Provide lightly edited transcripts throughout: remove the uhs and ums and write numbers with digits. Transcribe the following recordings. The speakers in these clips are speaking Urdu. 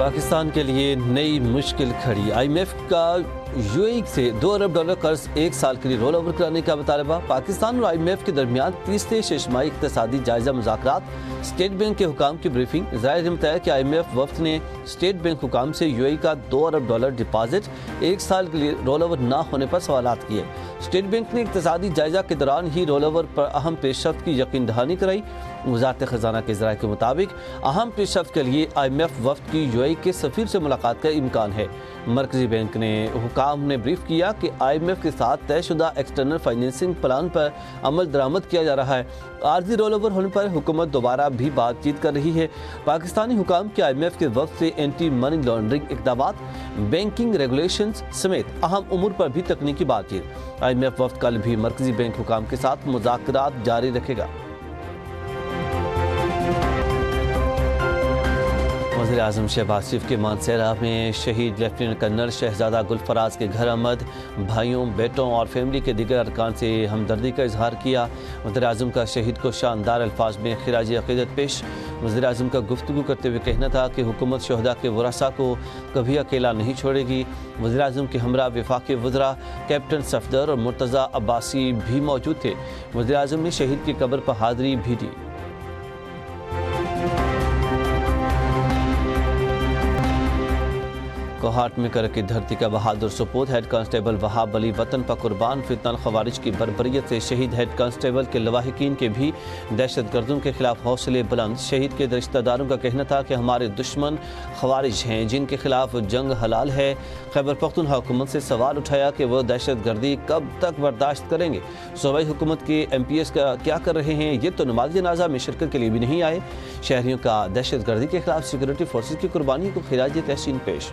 پاکستان کے لیے نئی مشکل کھڑی۔ IMF کا UAE سے $2 ارب قرض 1 سال کے لیے رول اوور کرانے کا مطالبہ۔ پاکستان اور IMF کے درمیان تیسرے ششماہی اقتصادی جائزہ مذاکرات۔ اسٹیٹ بینک کے حکام کی بریفنگ۔ ظاہر نے بتایا کہ IMF وفد نے اسٹیٹ بینک حکام سے UAE کا $2 ارب ڈپازٹ 1 سال کے لیے رول اوور نہ ہونے پر سوالات کیے۔ اسٹیٹ بینک نے اقتصادی جائزہ کے دوران ہی رول اوور پر اہم پیش رفت کی یقین دہانی کرائی۔ وزارت خزانہ کے ذرائع کے مطابق اہم پیش رفت کے لیے IMF وفد کی UAE کے سفیر سے ملاقات کا امکان ہے۔ مرکزی بینک نے حکام نے بریف کیا کہ IMF کے ساتھ طے شدہ ایکسٹرنل فائنینسنگ پلان پر عمل درآمد کیا جا رہا ہے۔ عارضی رول اوور ہونے پر حکومت دوبارہ بھی بات چیت کر رہی ہے۔ پاکستانی حکام کے IMF کے وفد سے اینٹی منی لانڈرنگ اقدامات، بینکنگ ریگولیشنز سمیت اہم امور پر بھی تکنیکی بات چیت۔ IMF وفد کل بھی مرکزی بینک حکام کے ساتھ مذاکرات جاری رکھے گا۔ وزیر اعظم شہباز شریف کے مانسہرہ میں شہید لیفٹیننٹ کرنل شہزادہ گل فراز کے گھر آمد، بھائیوں، بیٹوں اور فیملی کے دیگر ارکان سے ہمدردی کا اظہار کیا۔ وزیر اعظم کا شہید کو شاندار الفاظ میں خراج عقیدت پیش۔ وزیر اعظم کا گفتگو کرتے ہوئے کہنا تھا کہ حکومت شہداء کے ورثاء کو کبھی اکیلا نہیں چھوڑے گی۔ وزیر اعظم کے ہمراہ وفاقی وزراء کیپٹن صفدر اور مرتضی عباسی بھی موجود تھے۔ وزیر اعظم نے شہید کی قبر پر حاضری بھی دی۔ کوہاٹ میں کرک کی دھرتی کا بہادر سپوت ہیڈ کانسٹیبل وہاب علی وطن پر قربان۔ فتنہ الخوارج کی بربریت سے شہید ہیڈ کانسٹیبل کے لواحقین کے بھی دہشت گردوں کے خلاف حوصلے بلند۔ شہید کے رشتہ داروں کا کہنا تھا کہ ہمارے دشمن خوارج ہیں جن کے خلاف جنگ حلال ہے۔ خیبر پختونخوا حکومت سے سوال اٹھایا کہ وہ دہشت گردی کب تک برداشت کریں گے۔ صوبائی حکومت کے MPs کیا کر رہے ہیں؟ یہ تو نماز جنازہ میں شرکت کے لیے بھی نہیں آئے۔ شہریوں کا دہشت گردی کے خلاف سیکورٹی فورسز کی قربانی کو خراج تحسین پیش۔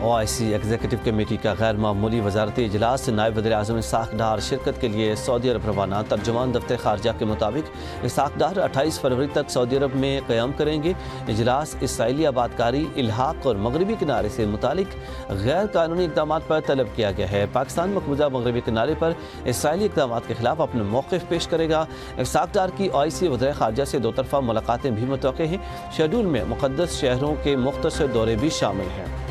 OIC ایگزیکٹو کمیٹی کا غیر معمولی وزارتی اجلاس۔ نائب وزیر اعظم اسحاق ڈار شرکت کے لیے سعودی عرب روانہ۔ ترجمان دفتر خارجہ کے مطابق اسحاق ڈار 28 فروری تک سعودی عرب میں قیام کریں گے۔ اجلاس اسرائیلی آبادکاری، الحاق اور مغربی کنارے سے متعلق غیر قانونی اقدامات پر طلب کیا گیا ہے۔ پاکستان مقبوضہ مغربی کنارے پر اسرائیلی اقدامات کے خلاف اپنا موقف پیش کرے گا۔ اسحاق ڈار کی OIC وزیر خارجہ سے 2 طرفہ ملاقاتیں بھی متوقع ہیں۔ شیڈول میں مقدس شہروں کے مختصر دورے بھی شامل ہیں۔